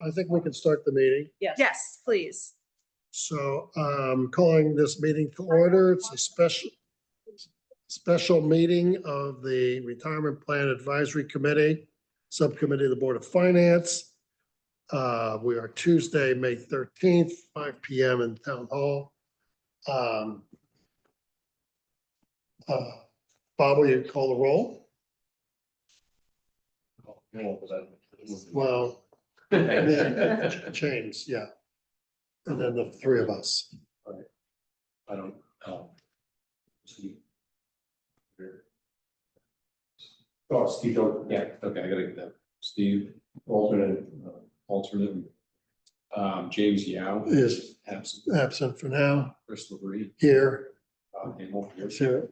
I think we can start the meeting. Yes, please. So calling this meeting to order. It's a special meeting of the Retirement Plan Advisory Committee, Subcommittee of the Board of Finance. We are Tuesday, May 13th, 5 p.m. in Town Hall. Bob, will you call the roll? Well, James, yeah. And then the three of us. I don't, Steve. Oh, Steve, yeah, okay, I gotta get that. Steve, alternate. James Yao. Is Absent. for now. Chris LaBrie. Here. Hamel here. Here.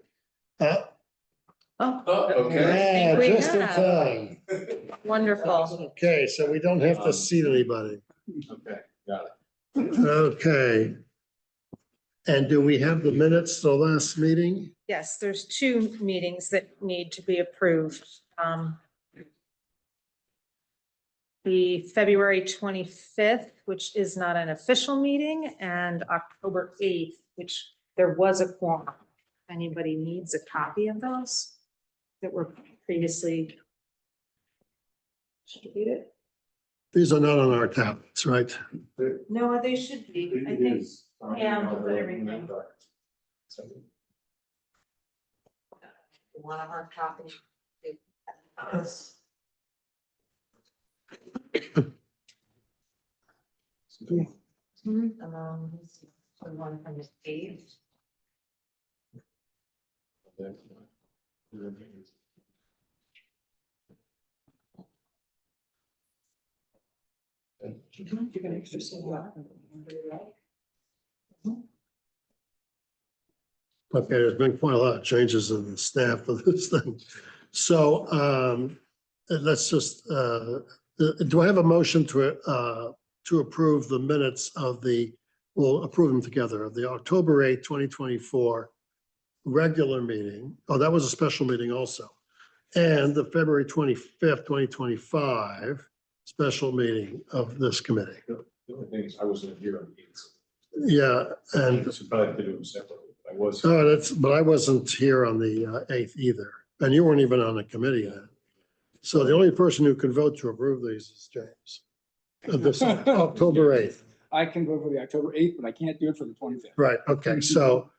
Oh, Yeah, we just in have. time. wonderful. Okay, so we don't have to seat anybody. Okay, got it. Okay. And do we have the minutes, the last meeting? Yes, there's two meetings that need to be approved. The February 25th, which is not an official meeting, and October 8th, which there was a quorum. If anybody needs a copy of those that were previously distributed. These are not on our tablets, right? No, they should be, I think. Yeah, I'll put everything. One of our copies. The one from the page. You can extra see what. Okay, there's been quite a lot of changes in the staff of this thing. So let's just, do I have a motion to approve the minutes of we'll approve them together, of the October 8th, 2024 regular meeting. Oh, that was a special meeting also. And the February 25th, 2025 special meeting of this committee. The only thing is, I wasn't here on these. Yeah, and This would probably do them separately. I was. but I wasn't here on the 8th either, and you weren't even on the committee then. So the only person who can vote to approve these is James. This October 8th, I can go for the October 8th, but I can't do it for the 25th. right, okay, so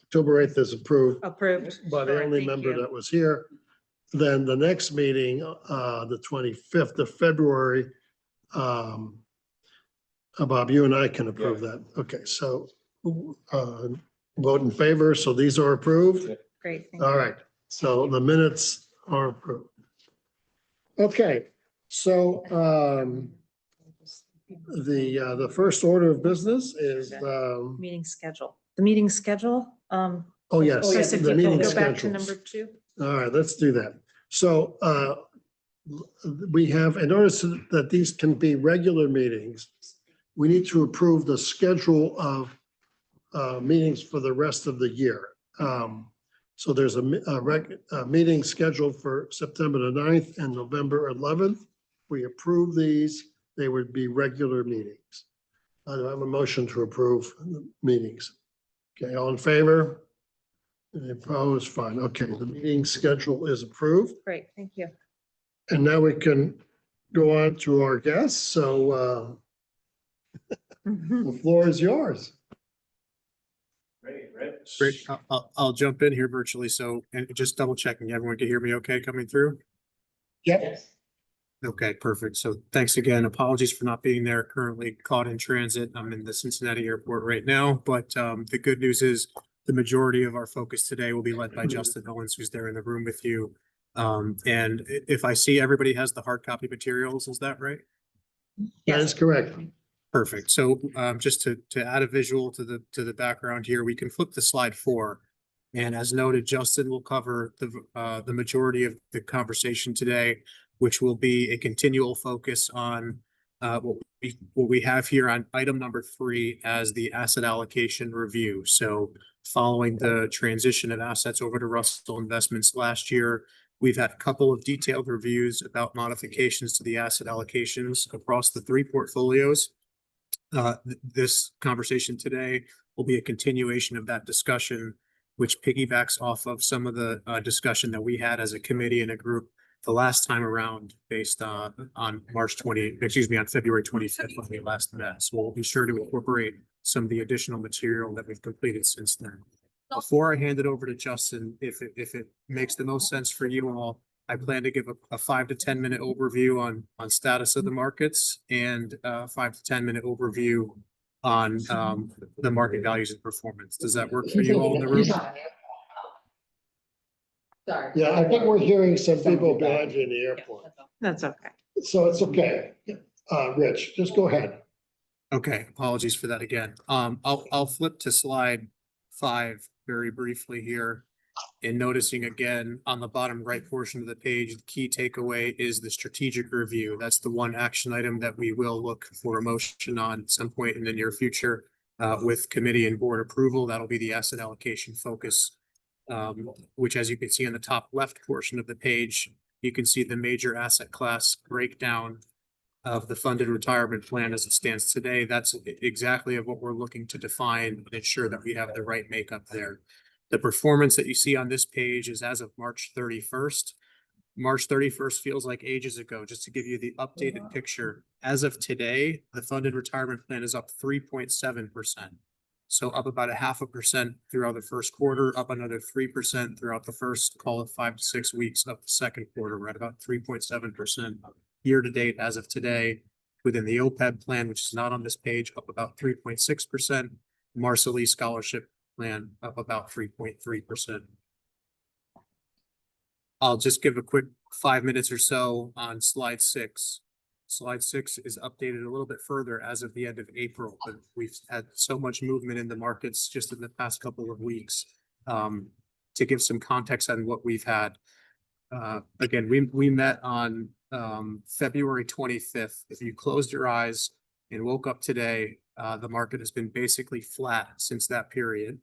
October 8th is approved Approved. by the Sure, only thank member you. that was here. Then the next meeting, the 25th of February, Bob, you and I can approve that. Okay, so vote in favor, so these are approved. Great. thank you. All right, so the minutes are approved. Okay, so the first order of business is, Meeting schedule. The meeting schedule. oh, yes, Chris, if the you meeting could go back to schedules. number 2. All right, let's do that. So we have, in order so that these can be regular meetings, we need to approve the schedule of meetings for the rest of the year. So there's a meeting scheduled for September the 9th and November 11th. We approve these, they would be regular meetings. I have a motion to approve the meetings. Okay, all in favor? Any opposed? Fine. Okay, the meeting schedule is approved. Great, thank you. And now we can go on to our guests. So the floor is yours. Great. I'll jump in here virtually. So, and just double checking, everyone can hear me okay coming through? Yep. Okay, perfect. So thanks again. Apologies for not being there. Currently caught in transit. I'm in the Cincinnati airport right now, but the good news is the majority of our focus today will be led by Justin Owens, who's there in the room with you. And if I see everybody has the hard copy materials, is that right? That is correct. Perfect. So just to add a visual to the background here, we can flip to slide 4. And as noted, Justin will cover the majority of the conversation today, which will be a continual focus on what we have here on item number 3 as the asset allocation review. So following the transition of assets over to Russell Investments last year, We've had a couple of detailed reviews about modifications to the asset allocations across the three portfolios. This conversation today will be a continuation of that discussion, which piggybacks off of some of the discussion that we had as a committee and a group the last time around based on February 25th when we last met. So we'll be sure to incorporate some of the additional material that we've completed since then. Before I hand it over to Justin, if it makes the most sense for you all, I plan to give a 5 to 10 minute overview on status of the markets and 5 to 10 minute overview on the market values and performance. Does that work for you all in the room? Sorry. Yeah, I think we're hearing some people behind you in the airport, That's okay. so it's okay. Rich, just go ahead. Okay, apologies for that again. I'll flip to slide 5 very briefly here. And noticing again on the bottom right portion of the page, the key takeaway is the strategic review. That's the one action item that we will look for a motion on at some point in the near future with committee and board approval. That'll be the asset allocation focus, which, as you can see on the top left portion of the page, you can see the major asset class breakdown of the funded retirement plan as it stands today. That's exactly of what we're looking to define and ensure that we have the right makeup there. The performance that you see on this page is as of March 31st. March 31st feels like ages ago. Just to give you the updated picture, as of today, the funded retirement plan is up 3.7%. So up about 0.5% throughout the first quarter, up another 3% throughout the first, call it 5 to 6 weeks of the second quarter. We're at about 3.7% year to date as of today. Within the OPEB plan, which is not on this page, up about 3.6%. Marceline Scholarship Plan up about 3.3%. I'll just give a quick 5 minutes or so on slide 6. Slide 6 is updated a little bit further as of the end of April, but we've had so much movement in the markets just in the past couple of weeks. To give some context on what we've had. Again, we met on February 25th. If you closed your eyes and woke up today, the market has been basically flat since that period.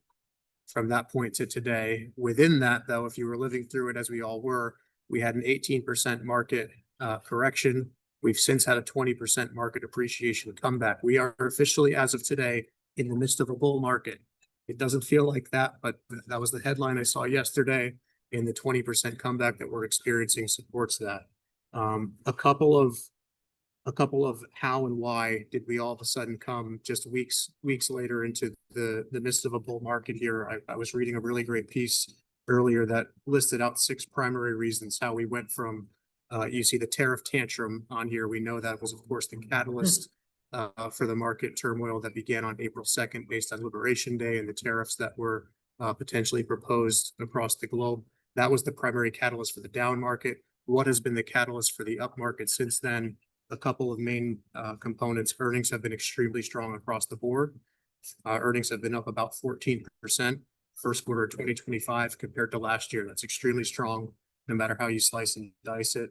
From that point to today, within that, though, if you were living through it as we all were, we had an 18% market correction. We've since had a 20% market appreciation comeback. We are officially, as of today, in the midst of a bull market. It doesn't feel like that, but that was the headline I saw yesterday, and the 20% comeback that we're experiencing supports that. A couple of how and why did we all of a sudden come just weeks later into the midst of a bull market here. I was reading a really great piece earlier that listed out 6 primary reasons how we went from you see the tariff tantrum on here. We know that was, of course, the catalyst for the market turmoil that began on April 2nd based on Liberation Day and the tariffs that were potentially proposed across the globe. That was the primary catalyst for the down market. What has been the catalyst for the up market since then? A couple of main components. Earnings have been extremely strong across the board. Earnings have been up about 14% first quarter of 2025 compared to last year. That's extremely strong, no matter how you slice and dice it.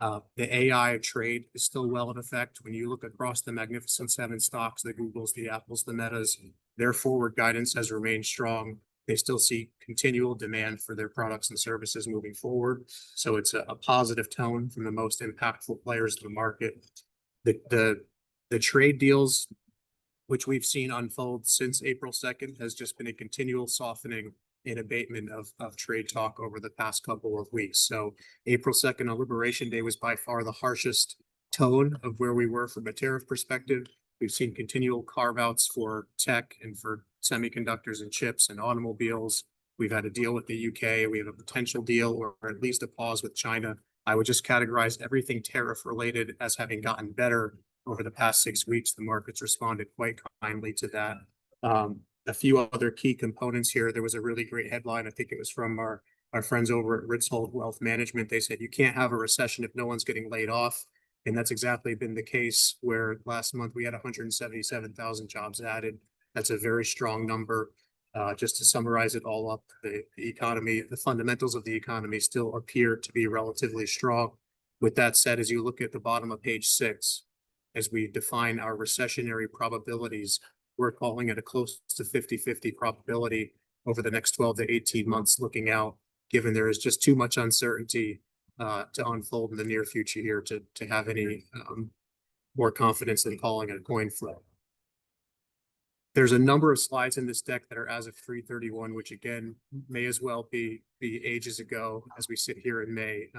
The AI trade is still well in effect. When you look across the Magnificent Seven stocks, the Googles, the Apples, the Metas, their forward guidance has remained strong. They still see continual demand for their products and services moving forward. So it's a positive tone from the most impactful players in the market. The trade deals, which we've seen unfold since April 2nd, has just been a continual softening and abatement of trade talk over the past couple of weeks. So April 2nd on Liberation Day was by far the harshest tone of where we were from a tariff perspective. We've seen continual carve-outs for tech and for semiconductors and chips and automobiles. We've had a deal with the UK. We have a potential deal or at least a pause with China. I would just categorize everything tariff related as having gotten better over the past 6 weeks. The markets responded quite kindly to that. A few other key components here. There was a really great headline. I think it was from our friends over at Ritz-Holt Wealth Management. They said, you can't have a recession if no one's getting laid off. And that's exactly been the case where last month we had 177,000 jobs added. That's a very strong number. Just to summarize it all up, the economy, the fundamentals of the economy still appear to be relatively strong. With that said, as you look at the bottom of page 6, as we define our recessionary probabilities, we're calling it a close to 50-50 probability over the next 12 to 18 months looking out. given there is just too much uncertainty to unfold in the near future here to have any more confidence than calling it a coin flip. There's a number of slides in this deck that are as of 3/31, which again may as well be ages ago as we sit here in May.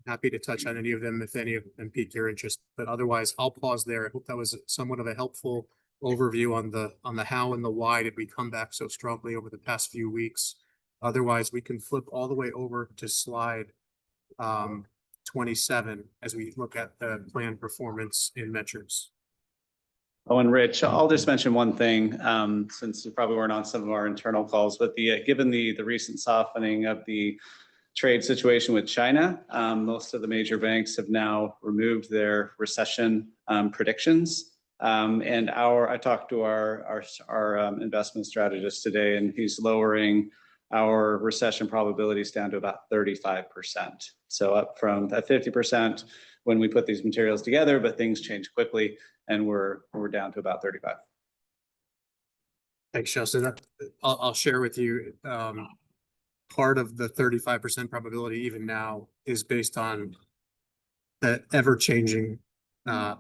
Happy to touch on any of them if any of them pique your interest, but otherwise I'll pause there. I hope that was somewhat of a helpful overview on the how and the why did we come back so strongly over the past few weeks. Otherwise, we can flip all the way over to slide 27 as we look at the plan performance in metrics. Oh, and Rich, I'll just mention one thing, since you probably weren't on some of our internal calls, but given the recent softening of the trade situation with China, most of the major banks have now removed their recession predictions. And I talked to our investment strategist today, and he's lowering our recession probabilities down to about 35%. So up from that 50% when we put these materials together, but things change quickly, and we're down to about 35. Thanks, Justin. I'll share with you, part of the 35% probability even now is based on the ever-changing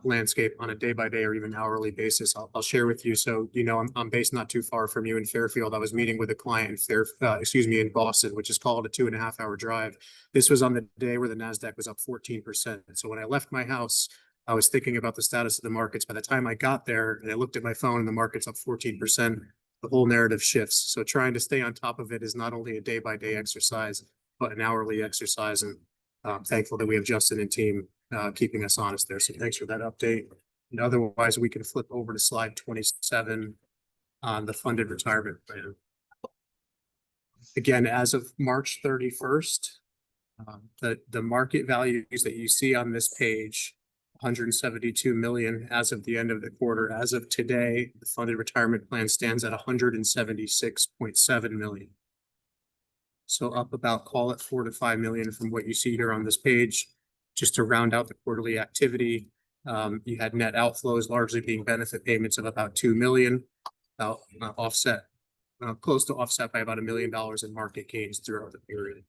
landscape on a day-by-day or even hourly basis. I'll share with you. So, you know, I'm based not too far from you in Fairfield. I was meeting with a client in Boston, which is called a 2.5-hour drive. This was on the day where the NASDAQ was up 14%. So when I left my house, I was thinking about the status of the markets. By the time I got there and I looked at my phone and the market's up 14%, the whole narrative shifts. So trying to stay on top of it is not only a day-by-day exercise, but an hourly exercise. And I'm thankful that we have Justin and team keeping us honest there. So thanks for that update. And otherwise, we can flip over to slide 27 on the funded retirement plan. Again, as of March 31st, the market values that you see on this page, 172 million as of the end of the quarter. As of today, the funded retirement plan stands at 176.7 million. So up about, call it 4 to 5 million from what you see here on this page. Just to round out the quarterly activity, you had net outflows largely being benefit payments of about 2 million, close to offset by about $1 million in market gains throughout the period.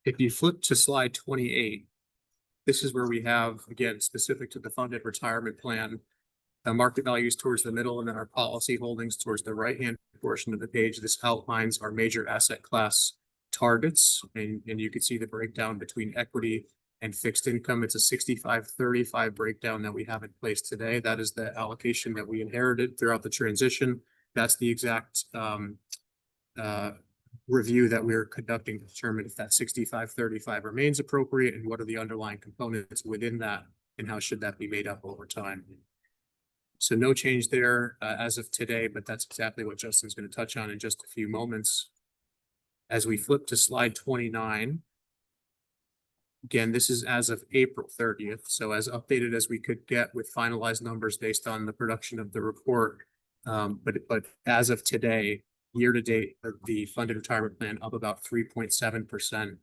If you flip to slide 28, this is where we have, again, specific to the funded retirement plan, market values towards the middle, and then our policy holdings towards the right-hand portion of the page. This outlines our major asset class targets, and you can see the breakdown between equity and fixed income. It's a 65-35 breakdown that we have in place today. That is the allocation that we inherited throughout the transition. That's the exact review that we're conducting to determine if that 65-35 remains appropriate and what are the underlying components within that and how should that be made up over time. So no change there as of today, but that's exactly what Justin's going to touch on in just a few moments. As we flip to slide 29, again, this is as of April 30th. So as updated as we could get with finalized numbers based on the production of the report. But as of today, year to date, the funded retirement plan up about 3.7%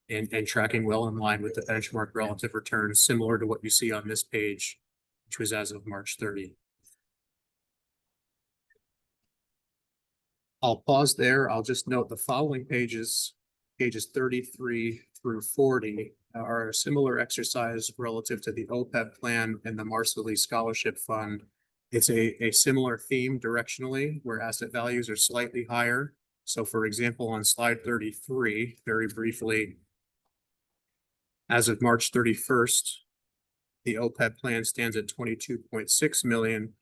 and tracking well in line with the benchmark relative returns, similar to what you see on this page, which was as of March 30. I'll pause there. I'll just note the following pages 33 through 40 are a similar exercise relative to the OPEB plan and the Marcelli Scholarship Fund. It's a similar theme directionally where asset values are slightly higher. So for example, on slide 33, very briefly, as of March 31st, the OPEB plan stands at 22.6 million.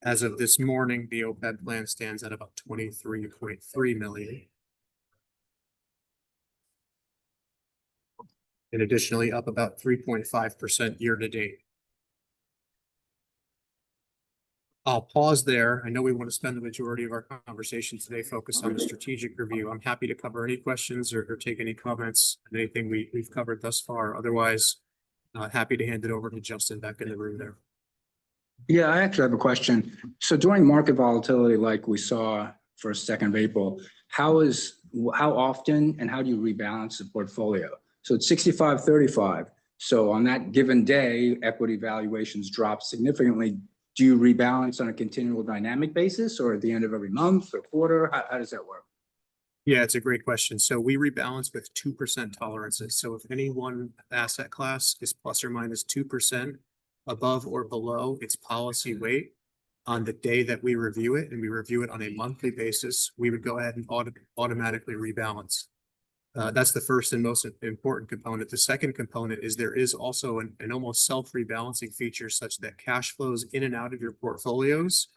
As of this morning, the OPEB plan stands at about 23.3 million. And additionally, up about 3.5% year to date. I'll pause there. I know we want to spend the majority of our conversation today focused on the strategic review. I'm happy to cover any questions or take any comments on anything we've covered thus far. Otherwise, happy to hand it over to Justin back in the room there. Yeah, I actually have a question. So during market volatility, like we saw for 2nd of April, how often and how do you rebalance the portfolio? So it's 65-35. So on that given day, equity valuations drop significantly do you rebalance on a continual dynamic basis or at the end of every month or quarter? How does that work? Yeah, it's a great question. So we rebalance with 2% tolerances. So if any one asset class is plus or minus 2% above or below its policy weight on the day that we review it, and we review it on a monthly basis, we would go ahead and automatically rebalance. That's the first and most important component. The second component is there is also an almost self-rebalancing feature such that cash flows in and out of your portfolios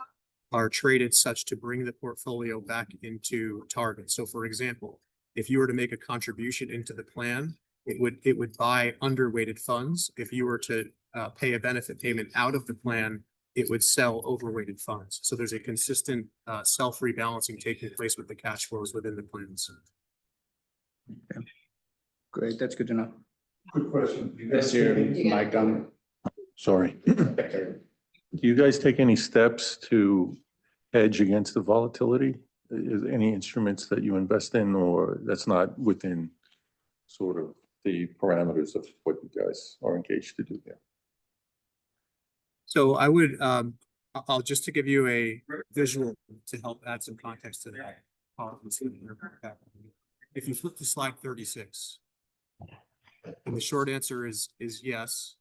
are traded such to bring the portfolio back into target. So for example, if you were to make a contribution into the plan, it would buy underweighted funds. If you were to pay a benefit payment out of the plan, it would sell overweighted funds. So there's a consistent self-rebalancing taking place with the cash flows within the plans. Okay. Great, that's good to know. Quick question. This year, Mike, Sorry. Do you guys take any steps to hedge against the volatility? Is there any instruments that you invest in, or that's not within sort of the parameters of what you guys are engaged to do there? So I would, I'll just to give you a visual to help add some context to that. If you flip to slide 36, and the short answer is yes.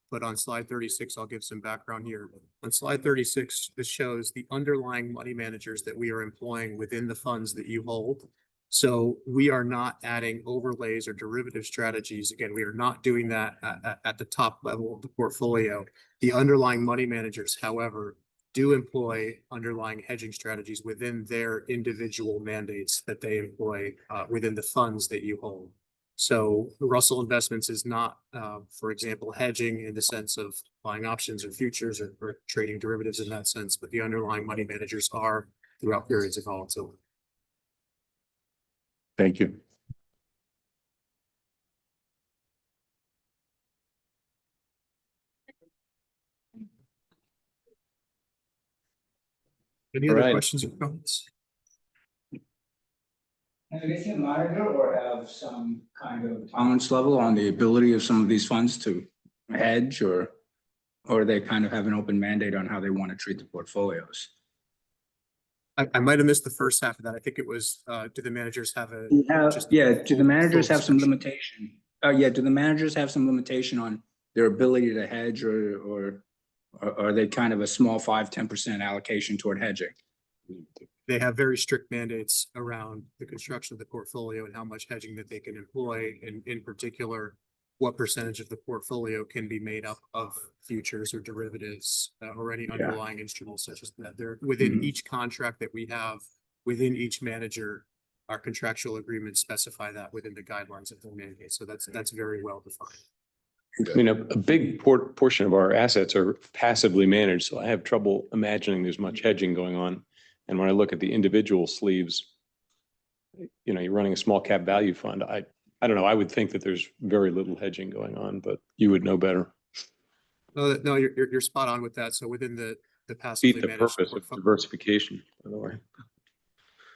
But on slide 36, I'll give some background here. On slide 36, this shows the underlying money managers that we are employing within the funds that you hold. So we are not adding overlays or derivative strategies. Again, we are not doing that at the top level of the portfolio. The underlying money managers, however, do employ underlying hedging strategies within their individual mandates that they employ within the funds that you hold. So Russell Investments is not, for example, hedging in the sense of buying options or futures or trading derivatives in that sense, but the underlying money managers are throughout periods of volatility. Thank you. Any other questions or comments? And they can monitor or have some kind of tolerance level on the ability of some of these funds to hedge, or they kind of have an open mandate on how they want to treat the portfolios? I might have missed the first half of that. I think it was, do the managers have a? Do the managers have some limitation? Do the managers have some limitation on their ability to hedge, or are they kind of a small 5-10% allocation toward hedging? They have very strict mandates around the construction of the portfolio and how much hedging that they can employ, and in particular, what percentage of the portfolio can be made up of futures or derivatives or any underlying instruments such as that. They're within each contract that we have, within each manager, our contractual agreements specify that within the guidelines of the mandate. So that's very well defined. I mean, a big portion of our assets are passively managed, so I have trouble imagining there's much hedging going on. And when I look at the individual sleeves, you know, you're running a small cap value fund. I don't know. I would think that there's very little hedging going on, but you would know better. No, you're spot on with that. So within the Beat passively the managed purpose of diversification, by the way.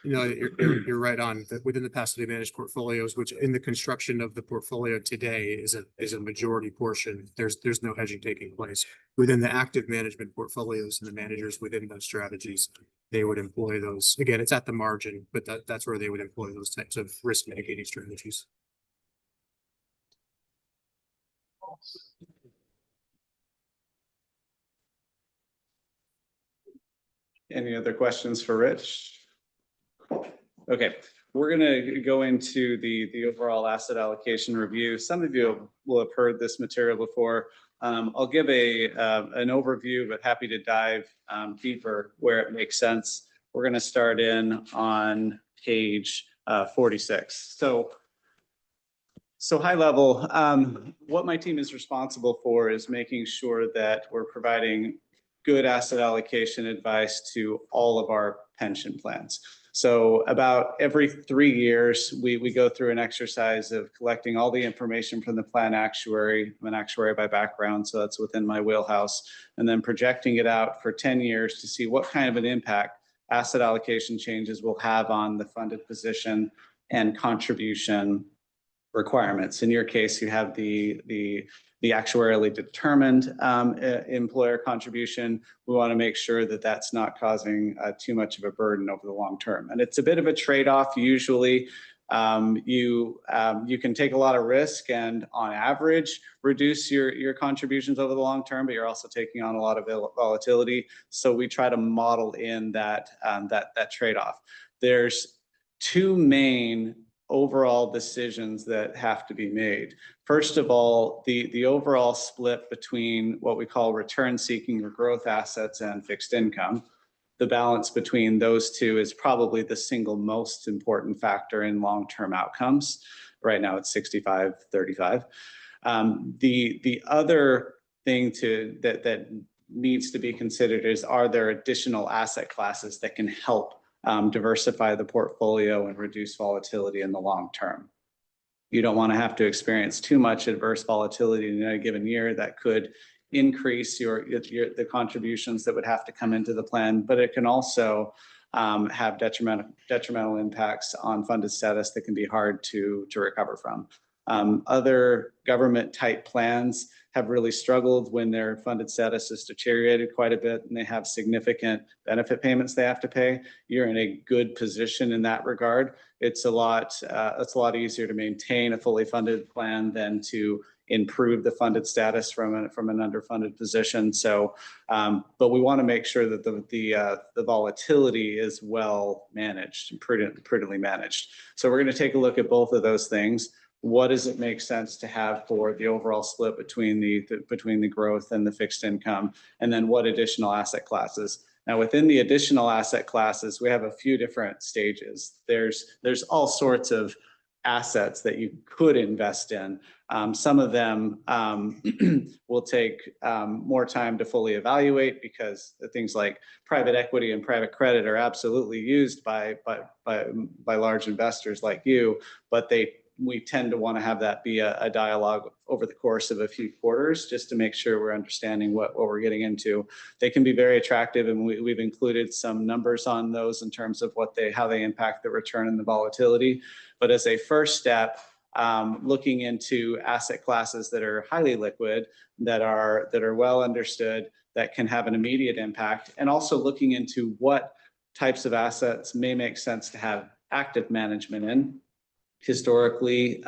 You know, you're right on that. Within the passively managed portfolios, which in the construction of the portfolio today is a majority portion, there's no hedging taking place. Within the active management portfolios and the managers within those strategies, they would employ those. Again, it's at the margin, but that's where they would employ those types of risk mitigating strategies. Any other questions for Rich? Okay, we're gonna go into the overall asset allocation review. Some of you will have heard this material before. I'll give an overview, but happy to dive deeper where it makes sense. We're gonna start in on page 46. So high level, what my team is responsible for is making sure that we're providing good asset allocation advice to all of our pension plans. So about every 3 years, we go through an exercise of collecting all the information from the plan actuary. I'm an actuary by background, so that's within my wheelhouse, and then projecting it out for 10 years to see what kind of an impact asset allocation changes will have on the funded position and contribution requirements. In your case, you have the actuarially determined employer contribution. We want to make sure that that's not causing too much of a burden over the long term. And it's a bit of a trade-off. Usually, you can take a lot of risk and on average reduce your contributions over the long term, but you're also taking on a lot of volatility. So we try to model in that trade-off. There's two main overall decisions that have to be made. First of all, the overall split between what we call return seeking or growth assets and fixed income. The balance between those two is probably the single most important factor in long-term outcomes. Right now it's 65-35. The other thing that needs to be considered is, are there additional asset classes that can help diversify the portfolio and reduce volatility in the long term? You don't want to have to experience too much adverse volatility in a given year that could increase the contributions that would have to come into the plan, but it can also have detrimental impacts on funded status that can be hard to recover from. Other government type plans have really struggled when their funded status has deteriorated quite a bit and they have significant benefit payments they have to pay. You're in a good position in that regard. It's a lot easier to maintain a fully funded plan than to improve the funded status from an underfunded position. So, but we want to make sure that the volatility is well managed and prudently managed. So we're going to take a look at both of those things. What does it make sense to have for the overall split between the growth and the fixed income? And then what additional asset classes? Now, within the additional asset classes, we have a few different stages. There's all sorts of assets that you could invest in. Some of them will take more time to fully evaluate because things like private equity and private credit are absolutely used by large investors like you, but we tend to want to have that be a dialogue over the course of a few quarters just to make sure we're understanding what we're getting into. They can be very attractive, and we've included some numbers on those in terms of how they impact the return and the volatility. But as a first step, looking into asset classes that are highly liquid, that are well understood, that can have an immediate impact, and also looking into what types of assets may make sense to have active management in. Historically,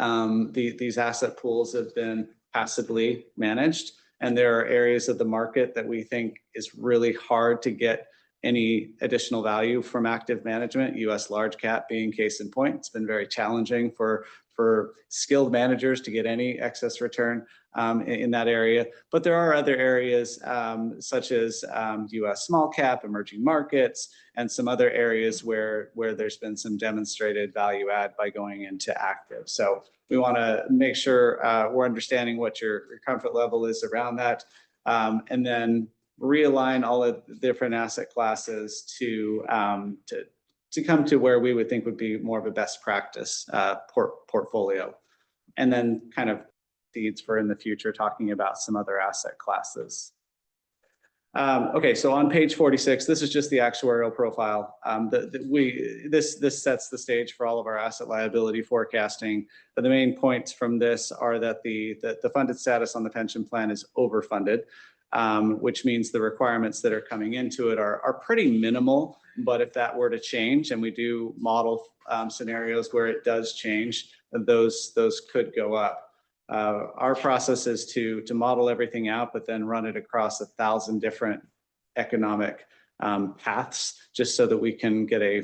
these asset pools have been passively managed, and there are areas of the market that we think is really hard to get any additional value from active management, US large cap being case in point. It's been very challenging for skilled managers to get any excess return in that area. But there are other areas such as US small cap, emerging markets, and some other areas where there's been some demonstrated value add by going into active. So we want to make sure we're understanding what your comfort level is around that, and then realign all of the different asset classes to come to where we would think would be more of a best practice portfolio. And then kind of seeds for in the future, talking about some other asset classes. Okay, so on page 46, this is just the actuarial profile. This sets the stage for all of our asset liability forecasting. But the main points from this are that the funded status on the pension plan is overfunded, which means the requirements that are coming into it are pretty minimal. But if that were to change, and we do model scenarios where it does change, those could go up. Our process is to model everything out, but then run it across 1,000 different economic paths, just so that we can get a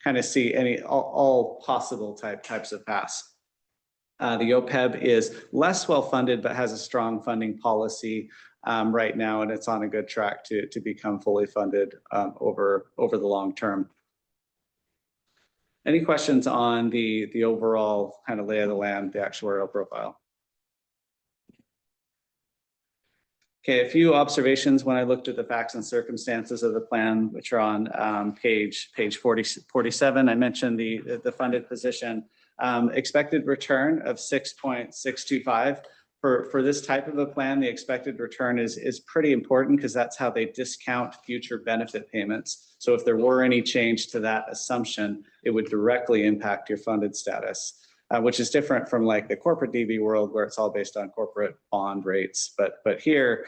kind of see all possible types of paths. The OPEB is less well funded, but has a strong funding policy right now, and it's on a good track to become fully funded over the long term. Any questions on the overall kind of lay of the land, the actuarial profile? Okay, a few observations when I looked at the facts and circumstances of the plan, which are on page 47. I mentioned the funded position. Expected return of 6.625. For this type of a plan, the expected return is pretty important because that's how they discount future benefit payments. So if there were any change to that assumption, it would directly impact your funded status. which is different from like the corporate DB world where it's all based on corporate bond rates. But here,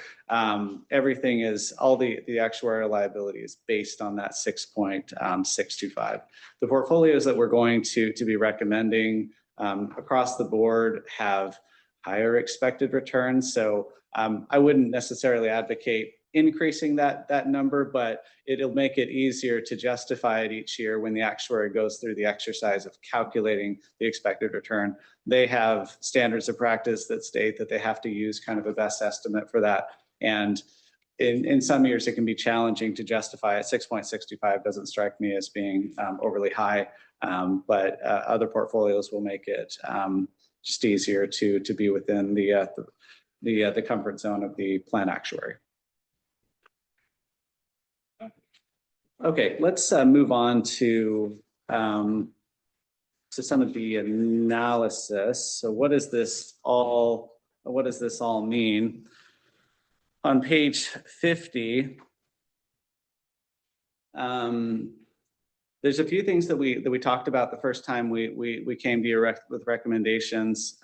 everything is, all the actuarial liability is based on that 6.625. The portfolios that we're going to be recommending across the board have higher expected returns. So I wouldn't necessarily advocate increasing that number, but it'll make it easier to justify it each year when the actuary goes through the exercise of calculating the expected return. They have standards of practice that state that they have to use kind of a best estimate for that. And in some years, it can be challenging to justify it. 6.65 doesn't strike me as being overly high, but other portfolios will make it just easier to be within the comfort zone of the plan actuary. Okay, let's move on to some of the analysis. So what does this all mean? On page 50, there's a few things that we talked about the first time we came to you with recommendations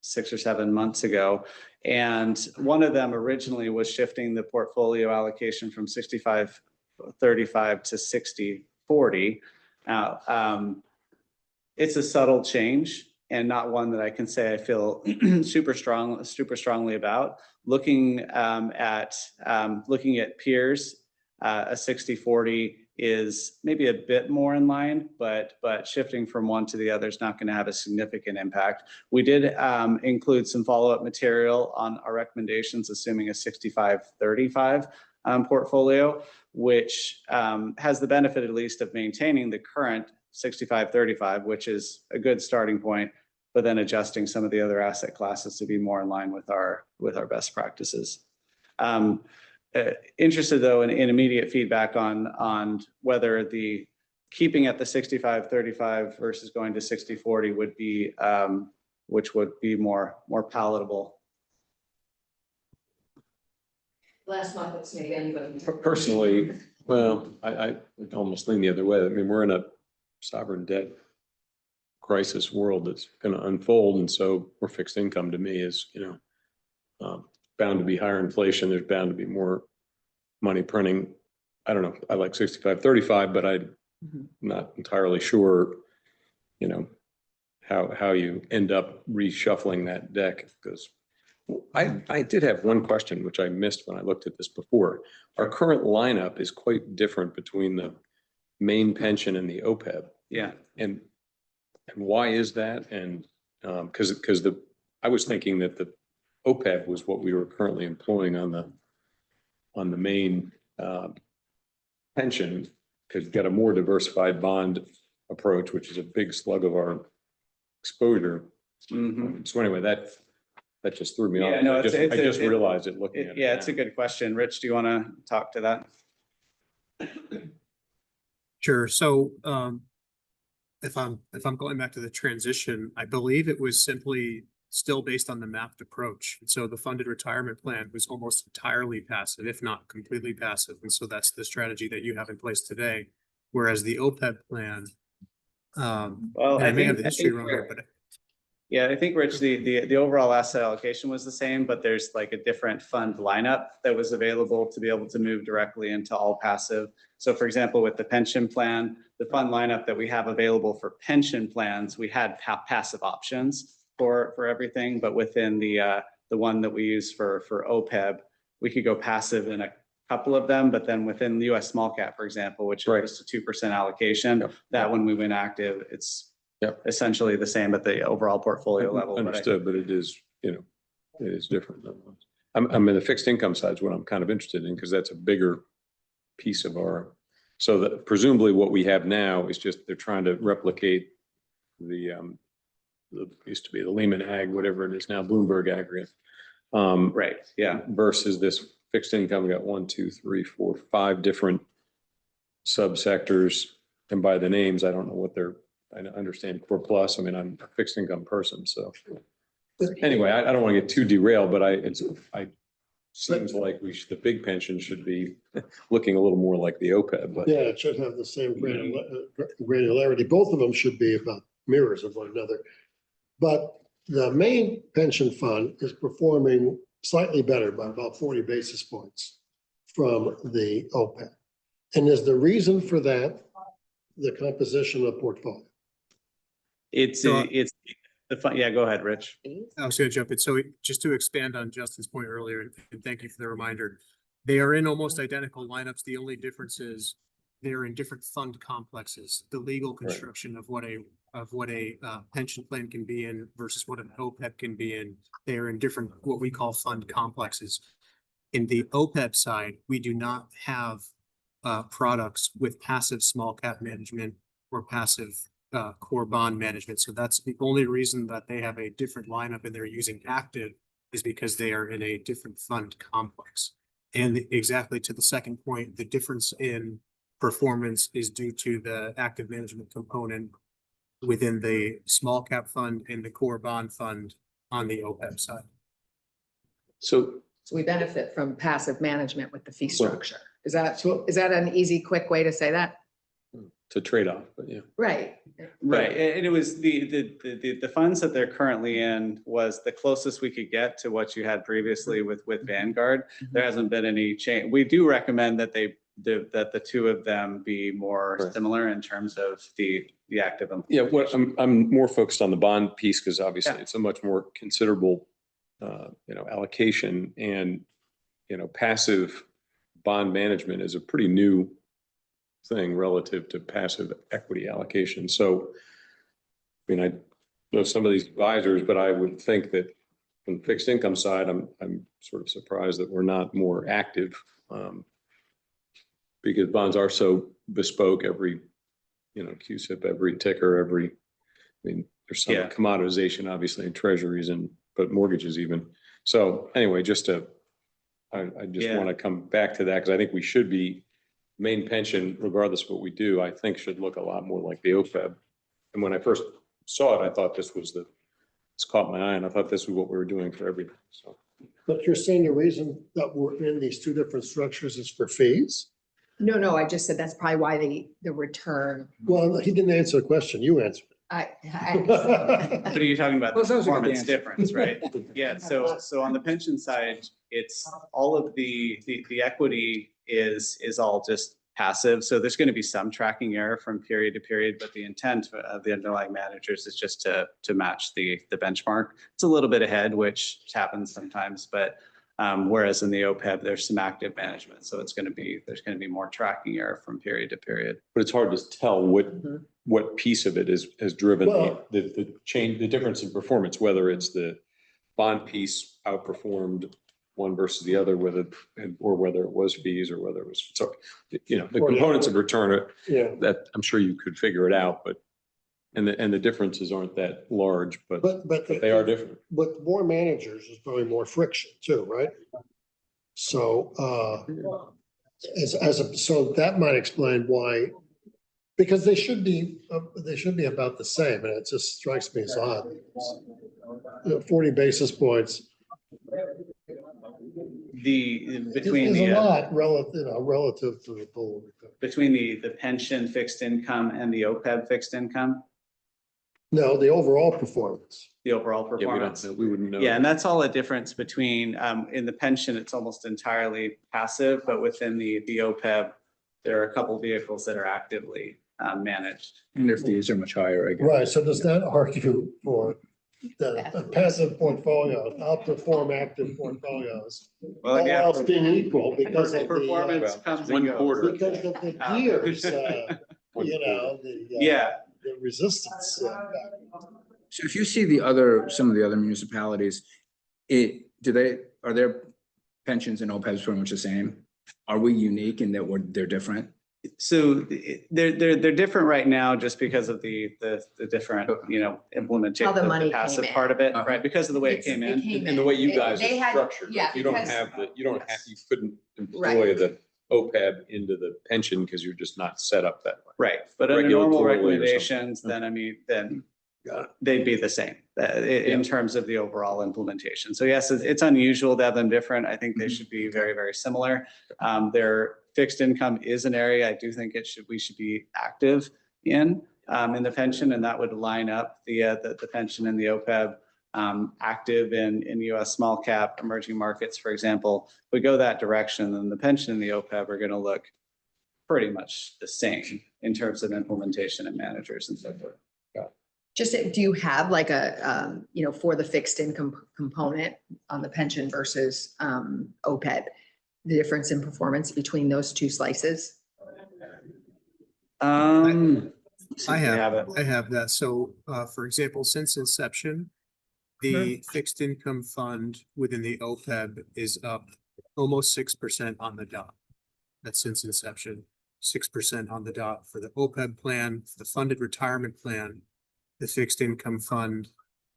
6 or 7 months ago. And one of them originally was shifting the portfolio allocation from 65-35 to 60-40. Now, it's a subtle change and not one that I can say I feel super strongly about. Looking at peers, a 60-40 is maybe a bit more in line, but shifting from one to the other is not going to have a significant impact. We did include some follow-up material on our recommendations, assuming a 65-35 portfolio, which has the benefit at least of maintaining the current 65-35, which is a good starting point, but then adjusting some of the other asset classes to be more in line with our best practices. Interested though in immediate feedback on whether the keeping at the 65-35 versus going to 60-40 would be which would be more palatable. Last month, it's maybe anybody. Personally, well, I would almost lean the other way. I mean, we're in a sovereign debt crisis world that's going to unfold, and so more fixed income to me is, bound to be higher inflation. There's bound to be more money printing. I don't know. I like 65-35, but I'm not entirely sure, how you end up reshuffling that deck. Because I did have one question, which I missed when I looked at this before. Our current lineup is quite different between the main pension and the OPEB. Yeah. And why is that? And because I was thinking that the OPEB was what we were currently employing on the main pension, could get a more diversified bond approach, which is a big slug of our exposure. So anyway, that just threw me off. Yeah, no, I just realized it looking at it. Yeah, it's a good question. Rich, do you want to talk to that? Sure. So if I'm going back to the transition, I believe it was simply still based on the mapped approach. And so the funded retirement plan was almost entirely passive, if not completely passive. And so that's the strategy that you have in place today. Whereas the OPEB plan, Well, and I may have the history wrong here, but yeah, I think, Rich, the overall asset allocation was the same, but there's like a different fund lineup that was available to be able to move directly into all passive. So for example, with the pension plan, the fund lineup that we have available for pension plans, we had passive options for everything, but within the one that we use for OPEB, we could go passive in a couple of them, but then within the US small cap, for example, which is just a 2% allocation, that when we went active, it's essentially the same at the overall portfolio level. Understood, but it is, it is different. I'm in the fixed income side is what I'm kind of interested in, because that's a bigger piece of our, so that presumably what we have now is just, they're trying to replicate the used to be the Lehman Ag, whatever it is now, Bloomberg aggregate. Right. Yeah. Versus this fixed income, we got 1, 2, 3, 4, 5 different subsectors. And by the names, I don't know what they're, I understand Core Plus. I mean, I'm a fixed income person. So anyway, I don't want to get too derailed, but seems like the big pension should be looking a little more like the OPEB. But Yeah, it should have the same granularity. Both of them should be about mirrors of one another. But the main pension fund is performing slightly better by about 40 basis points from the OPEB. And is the reason for that the composition of portfolio? It's the fun. Yeah, go ahead, Rich. I was going to jump in. So just to expand on Justin's point earlier, and thank you for the reminder, they are in almost identical lineups. The only difference is they're in different fund complexes. The legal construction of what a pension plan can be in versus what an OPEB can be in. They are in different, what we call fund complexes. In the OPEB side, we do not have products with passive small cap management or passive core bond management. So that's the only reason that they have a different lineup and they're using active is because they are in a different fund complex. And exactly to the second point, the difference in performance is due to the active management component within the small cap fund and the core bond fund on the OPEB side. So So we benefit from passive management with the fee Well, structure. Is that an easy, quick way to say that? it's a trade-off, but yeah. Right. Right, and it was the funds that they're currently in was the closest we could get to what you had previously with Vanguard. There hasn't been any change. We do recommend that that the two of them be more Right. similar in terms of the active. Yeah, what I'm more focused on the bond piece because obviously Yeah. it's a much more considerable, allocation and, passive bond management is a pretty new thing relative to passive equity allocation. So, I know some of these advisors, but I would think that on the fixed income side, I'm sort of surprised that we're not more active, because bonds are so bespoke every, QSIP, every ticker, there's some Yeah. commoditization, obviously, in treasuries but mortgages even. So anyway, I just Yeah. want to come back to that because I think we should be main pension, regardless of what we do, I think should look a lot more like the OPEB. And when I first saw it, I thought it's caught my eye and I thought this was what we were doing for everything. So But you're saying the reason that we're in these two different structures is for fees? No, I just said that's probably why the return. Well, he didn't answer the question. You answered. But are you talking about the Well, that was a good performance answer. difference, right? Yeah, so on the pension side, it's all of the equity is all just passive. So there's going to be some tracking error from period to period, but the intent of the underlying managers is just to match the benchmark. It's a little bit ahead, which happens sometimes, but whereas in the OPEB, there's some active management. So there's going to be more tracking error from period to period. but it's hard to tell what piece of it has driven Well- the change, the difference in performance, whether it's the bond piece outperformed one versus the other, whether it was fees or whether it was, so, the Or components of return Yeah, that I'm sure you could figure it out, but, and the differences aren't that large, but but they are different. with more managers, there's probably more friction too, right? So, so that might explain why, because they should be about the same, and it just strikes me as odd. 40 basis points Between is a the lot relative to the pool. between the pension fixed income and the OPEB fixed income, No, the overall performance. the overall Yeah, performance. we wouldn't know. Yeah, and that's all a difference between, in the pension, it's almost entirely passive, but within the OPEB, there are a couple vehicles that are actively managed. And their fees are much higher, I guess. Right, so does that argue for the passive portfolios outperform active portfolios? Well, All if you have else being equal because of performance comes and One goes. quarter. because of the years, the Yeah, the resistance. So if you see some of the other municipalities, are their pensions and OPEBs pretty much the same? Are we unique in that they're different? so they're different right now just because of the different, implementation, How the money the passive came in. part of it, Uh-huh. right? Because of the way it came in. And the way you They- guys they are had- structured, yeah, you don't because- have you couldn't employ Right. the OPEB into the pension because you're just not set up that way. Right, but under normal Regulatorily or something. recommendations, then they'd be the same in terms of the overall implementation. So yes, it's unusual to have them different. I think they should be very, very similar. Their fixed income is an area I do think we should be active in. in the pension, and that would line up the pension and the OPEB active in US small cap emerging markets, for example. If we go that direction, then the pension and the OPEB are going to look pretty much the same in terms of implementation and managers and so forth. Just, do you have like a, for the fixed income component on the pension versus OPEB, the difference in performance between those two slices? I We have it. have that. So, for example, since inception, the fixed income fund within the OPEB is up almost 6% on the dot. That's since inception, 6% on the dot for the OPEB plan, for the funded retirement plan. The fixed income fund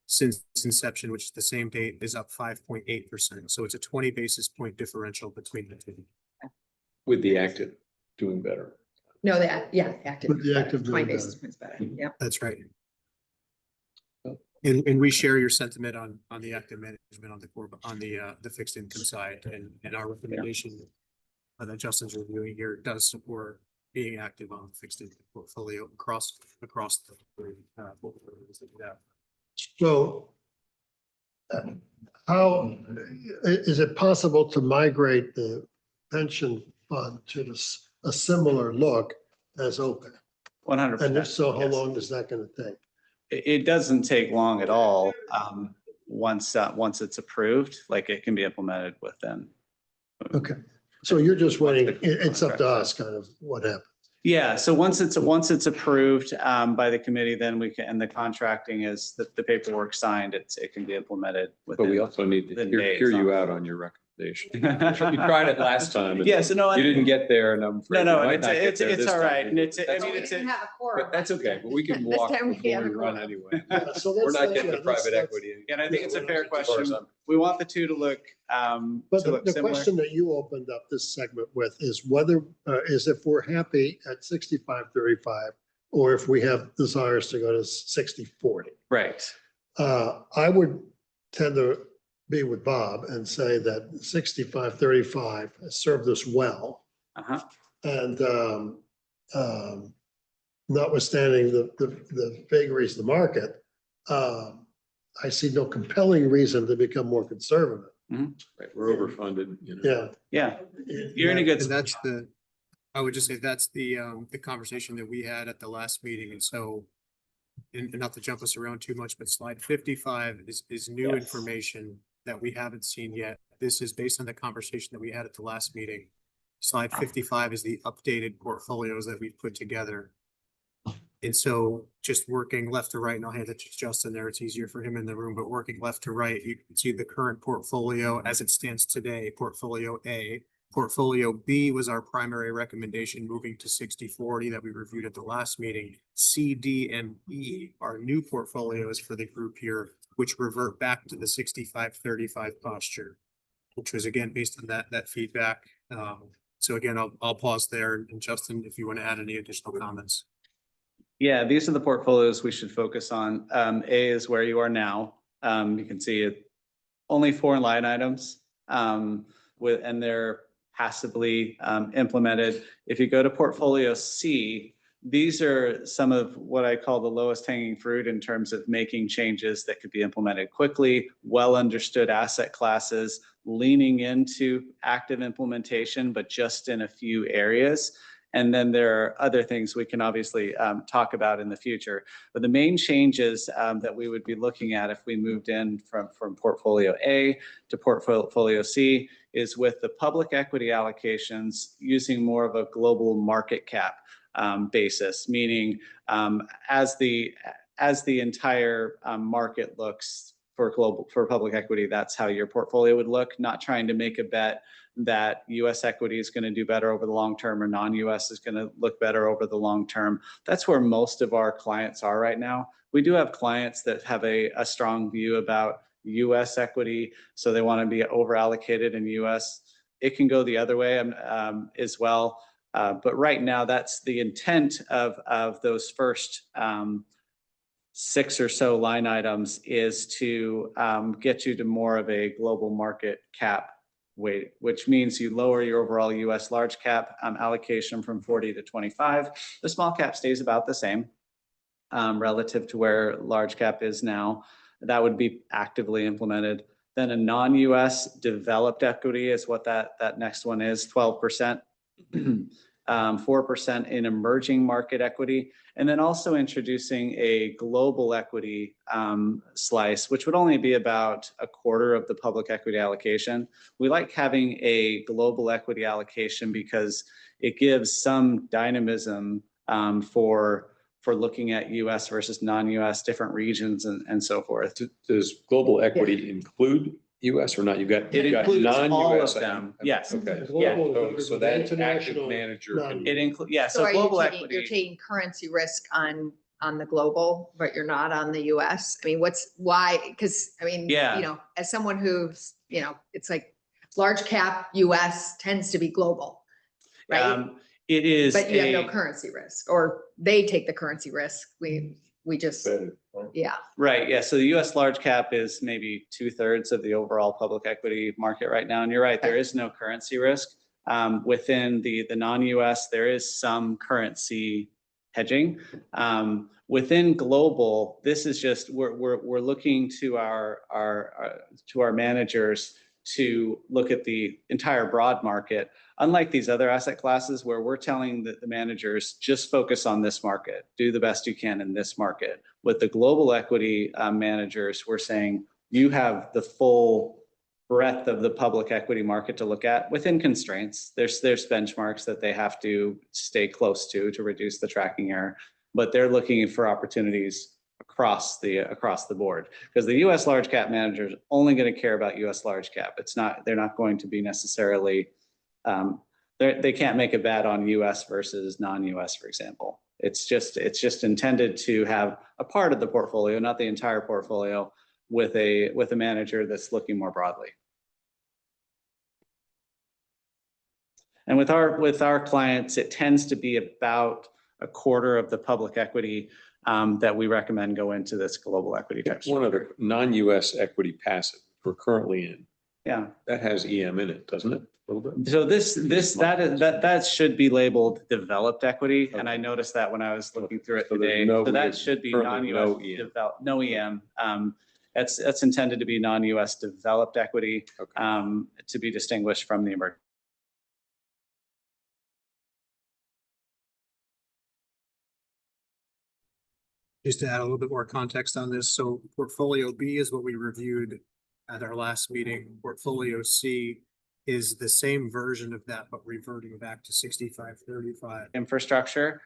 since inception, which is the same date, is up 5.8%. So it's a 20 basis point differential between the two. With the active doing better. No, active. With the active 20 doing basis points better. Yeah. That's right. And we share your sentiment on the active management on the core, on the fixed income side, and our recommendation that Justin's reviewing here does support being active on the fixed income portfolio across the portfolios that we have. So how is it possible to migrate the pension fund to a similar look as OPEB? 100%. And if so, how yes. long is that going to take? It doesn't take long at all. Once it's approved, like it can be implemented within. Okay, so you're just waiting, it's up to us kind of what happens. Yeah, so once it's approved by the committee, then we can, and the contracting is the paperwork signed, it can be implemented But we within. also need to within hear days you on- out on your recommendation. You tried it last time. and Yeah, so no, You didn't get there, and I'm afraid. No, you might it's not get there it's this all time. right, and it's, I That's mean, okay. it's, have a But that's okay, but we can This walk time we before have we a run quorum. anyway. Yeah, so We're let's- not getting yeah, the private that's- and equity. I think it's a fair Of course, question. We want the two to look, But to look the similar. question that you opened up this segment with is whether, is if we're happy at 65-35, or if we have desires to go to 60-40. Right. I would tend to be with Bob and say that 65-35 has served us well. Uh-huh. And notwithstanding the vagaries of the market, I see no compelling reason to become more conservative. Right, we're overfunded, you know. Yeah. Yeah, you're in a good. And that's I would just say that's the conversation that we had at the last meeting. And so, and not to jump us around too much, but slide 55 is new Yes. information that we haven't seen yet. This is based on the conversation that we had at the last meeting. Slide 55 is the updated portfolios that we've put together. And so just working left to right, and I'll hand it to Justin there, it's easier for him in the room, but working left to right, you can see the current portfolio as it stands today, portfolio A. Portfolio B was our primary recommendation, moving to 60-40 that we reviewed at the last meeting. C, D, and E are new portfolios for the group here, which revert back to the 65-35 posture, which was again based on that feedback. So again, I'll pause there, and Justin, if you want to add any additional comments. Yeah, these are the portfolios we should focus on. A is where you are now. You can see it, only 4 line items, and they're passively implemented. If you go to portfolio C, these are some of what I call the lowest hanging fruit in terms of making changes that could be implemented quickly, well understood asset classes, leaning into active implementation, but just in a few areas. And then there are other things we can obviously talk about in the future. But the main changes that we would be looking at if we moved in from portfolio A to portfolio C is with the public equity allocations using more of a global market cap basis, meaning as the entire market looks for public equity, that's how your portfolio would look, not trying to make a bet that US equity is going to do better over the long term or non-US is going to look better over the long term. That's where most of our clients are right now. We do have clients that have a strong view about US equity, so they want to be over allocated in US. It can go the other way as well. But right now, that's the intent of those first 6 or so line items is to get you to more of a global market cap weight, which means you lower your overall US large cap allocation from 40 to 25. The small cap stays about the same. relative to where large cap is now. That would be actively implemented. Then a non-US developed equity is what that next one is, 12%. 4% in emerging market equity, and then also introducing a global equity slice, which would only be about a quarter of the public equity allocation. We like having a global equity allocation because it gives some dynamism for looking at US versus non-US, different regions and so forth. Does global equity include US or not? You've got. It you've got includes all non-US, of them. Yes. Okay. Yeah. So that active International, manager non- can. It includes, yeah, So so are you global taking, you're equity. taking currency risk on the global, but you're not on the US? I mean, why? Because, I mean, Yeah. as someone who's, it's like large cap US tends to be global, right? It is But you have no a, currency risk, or they take the currency risk. We just, yeah. right, yeah, so the US large cap is maybe 2/3 of the overall public equity market right now. And you're right, there is no currency risk. Within the non-US, there is some currency hedging. Within global, this is just, we're looking to our managers to look at the entire broad market. Unlike these other asset classes where we're telling the managers, just focus on this market, do the best you can in this market. With the global equity managers, we're saying you have the full breadth of the public equity market to look at within constraints. There's benchmarks that they have to stay close to reduce the tracking error, but they're looking for opportunities across the board, because the US large cap manager is only going to care about US large cap. They're not going to be necessarily, they can't make a bet on US versus non-US, for example. It's just intended to have a part of the portfolio, not the entire portfolio, with a manager that's looking more broadly. And with our clients, it tends to be about a quarter of the public equity that we recommend go into this global equity type. One other non-US equity passive we're currently in. Yeah. That has EM in it, doesn't it? A little bit. So that should be labeled developed equity. And I noticed that when I was looking through it So there's today. no- So that should be currently non-US no EM. developed, no EM. That's intended to be non-US developed equity, Okay. to be distinguished from the emerging. Just to add a little bit more context on this, so portfolio B is what we reviewed at our last meeting. Portfolio C is the same version of that, but reverting back to 65-35. Infrastructure.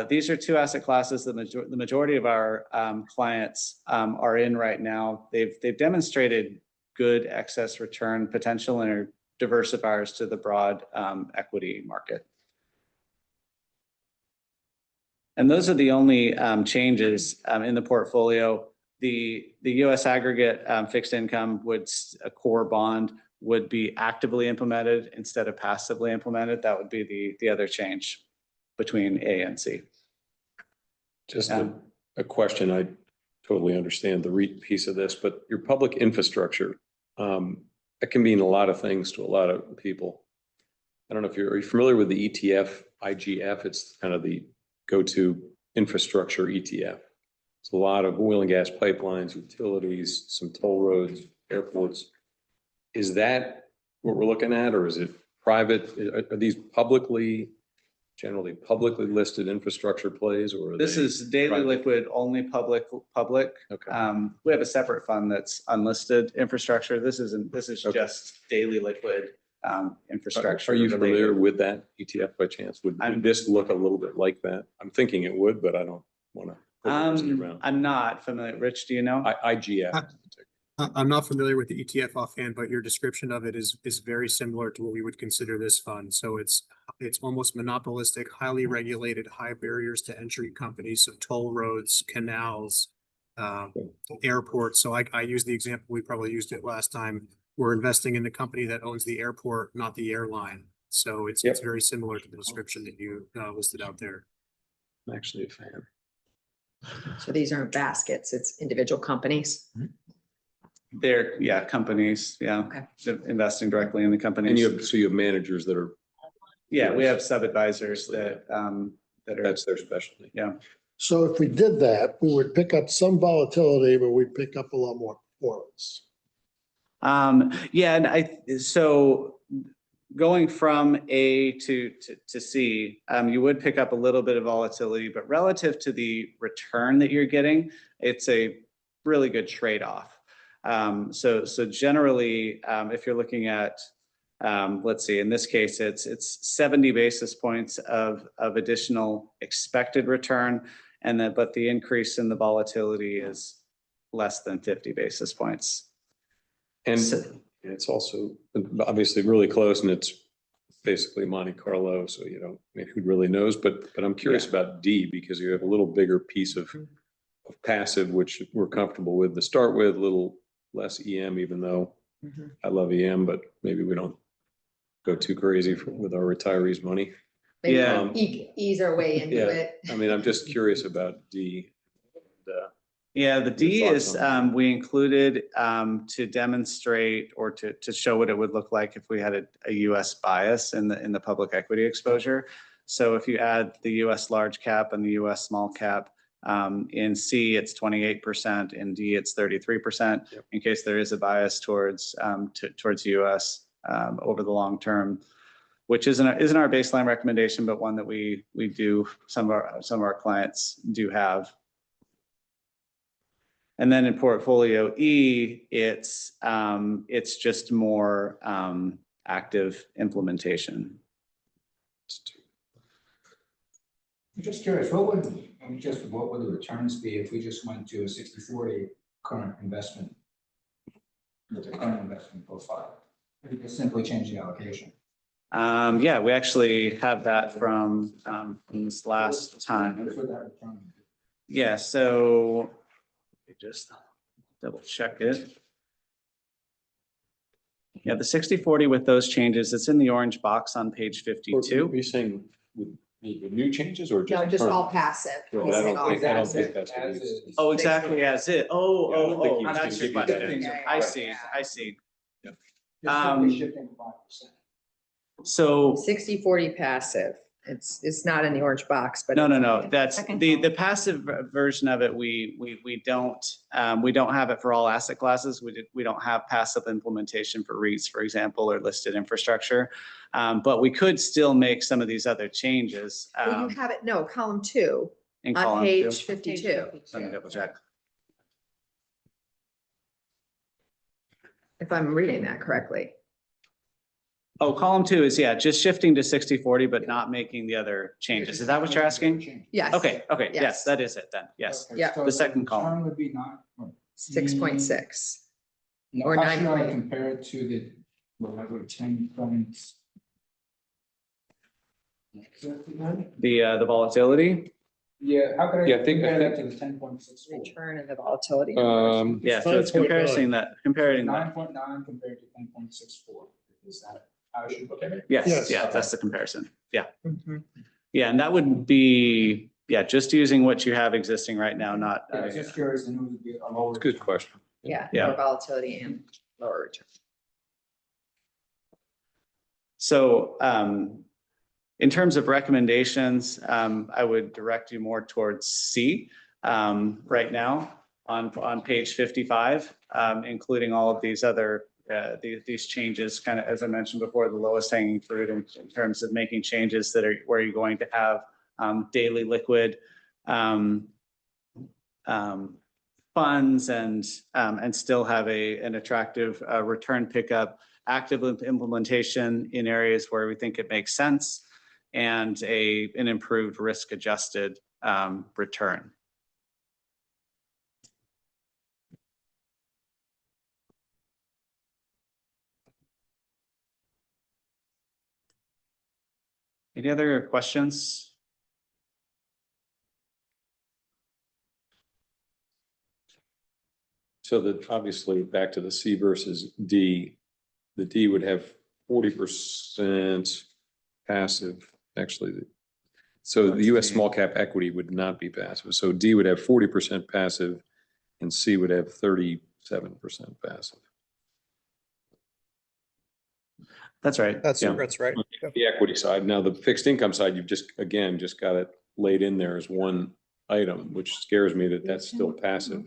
These are two asset classes the majority of our clients are in right now. They've demonstrated good excess return potential and are diversifiers to the broad equity market. And those are the only changes in the portfolio. The US aggregate fixed income a core bond would be actively implemented instead of passively implemented. That would be the other change between A and C. Just a question. I totally understand the REIT piece of this, but your public infrastructure, that can mean a lot of things to a lot of people. I don't know if are you familiar with the ETF, IGF? It's kind of the go-to infrastructure ETF. It's a lot of oil and gas pipelines, utilities, some toll roads, airports. Is that what we're looking at, or is it private? Are these generally publicly listed infrastructure plays, or are This they is daily private? liquid, only public. Okay. We have a separate fund that's unlisted infrastructure. This is Okay. just daily liquid infrastructure. Are you related. familiar with that ETF by chance? Would this look a little bit like that? I'm thinking it would, but I don't want to. I'm not familiar. Rich, do you know? IGF. I'm not familiar with the ETF offhand, but your description of it is very similar to what we would consider this fund. So it's almost monopolistic, highly regulated, high barriers to entry companies, so toll roads, canals, airports. So I use the example, we probably used it last time. We're investing in the company that owns the airport, not the airline. So it's very similar to the description that you listed out there. I'm actually a fan. So these aren't baskets, it's individual companies. They're companies, Okay. investing directly in the companies. And you have managers that are. Yeah, we have sub-advisors that are. That's their specialty. Yeah. So if we did that, we would pick up some volatility, but we'd pick up a lot more performance. Yeah, and so going from A to C, you would pick up a little bit of volatility, but relative to the return that you're getting, it's a really good trade-off. So generally, if you're looking at, let's see, in this case, it's 70 basis points of additional expected return, but the increase in the volatility is less than 50 basis points. And So- it's also obviously really close, and it's basically Monte Carlo, so you don't, I mean, who really knows? But I'm curious about D, because you have a little bigger piece of passive, which we're comfortable with to start with, a little less EM, even though I love EM, but maybe we don't go too crazy with our retirees' money. Maybe Yeah. Ease our way into Yeah. it. I mean, I'm just curious about D. Yeah, the D Your is, thoughts on we included to demonstrate or to show what it would look like if we had a US bias in the public equity exposure. So if you add the US large cap and the US small cap, in C, it's 28%, in D, it's 33%, Yep. in case there is a bias towards US over the long term, which isn't our baseline recommendation, but one that we do, some of our clients do have. And then in portfolio E, it's just more active implementation. I'm just curious, what would the returns be if we just went to a 60-40 current investment? With the current investment profile, if we just simply change the allocation. Yeah, we actually have that from this last time. What would that return be? Yeah, so let me just double check it. Yeah, the 60-40 with those changes, it's in the orange box on page 52. Are you saying with new changes or just? No, just current? all passive. Well, He's I saying don't all think passive. that's what As he's- is. Oh, exactly as it. Yeah, I don't think he was That's gonna your give you that question. answer. I see, I see. Just simply Um, shifting 5%. So 60-40 passive. It's not in the orange box, but. no, that's Second the column. passive version of it. We don't have it for all asset classes. We don't have passive implementation for REITs, for example, or listed infrastructure. But we could still make some of these other changes. Well, you have it, no, column 2 in on column two. page 52, Let me double check. if I'm reading that correctly. Oh, column 2 is, just shifting to 60-40, but not making the other changes. Is that what you're asking? Yes. Okay, yes, Yes. that is it then. Yes. Okay, Yeah. so The second return column. would be 6.6. No, Or how should I 9. compare it to the, whatever, 10 points? The volatility. Yeah, how could I Yeah, I think- compare that to the 10.64? Return and the volatility. Yeah, so it's 9.9. comparing that. 9.9 compared to 10.64. Is that how I should look at it? Yes, Yes. yeah, that's the comparison. Yeah. Mhm. Yeah, and that would be, just using what you have existing right now, not. Yeah, just curious, and it would be a lower. Good question. Yeah, Yeah. more volatility and lower return. So in terms of recommendations, I would direct you more towards C right now on page 55, including all of these other these changes, kind of, as I mentioned before, the lowest hanging fruit in terms of making changes that are where you're going to have daily liquid funds and still have an attractive return pickup, active implementation in areas where we think it makes sense, and an improved risk adjusted return. Any other questions? So that obviously back to the C versus D, the D would have 40% passive, actually. So the US small cap equity would not be passive. So D would have 40% passive and C would have 37% passive. That's right. That's Yeah. right. The equity side. Now the fixed income side, you've just got it laid in there as one item, which scares me that that's still passive.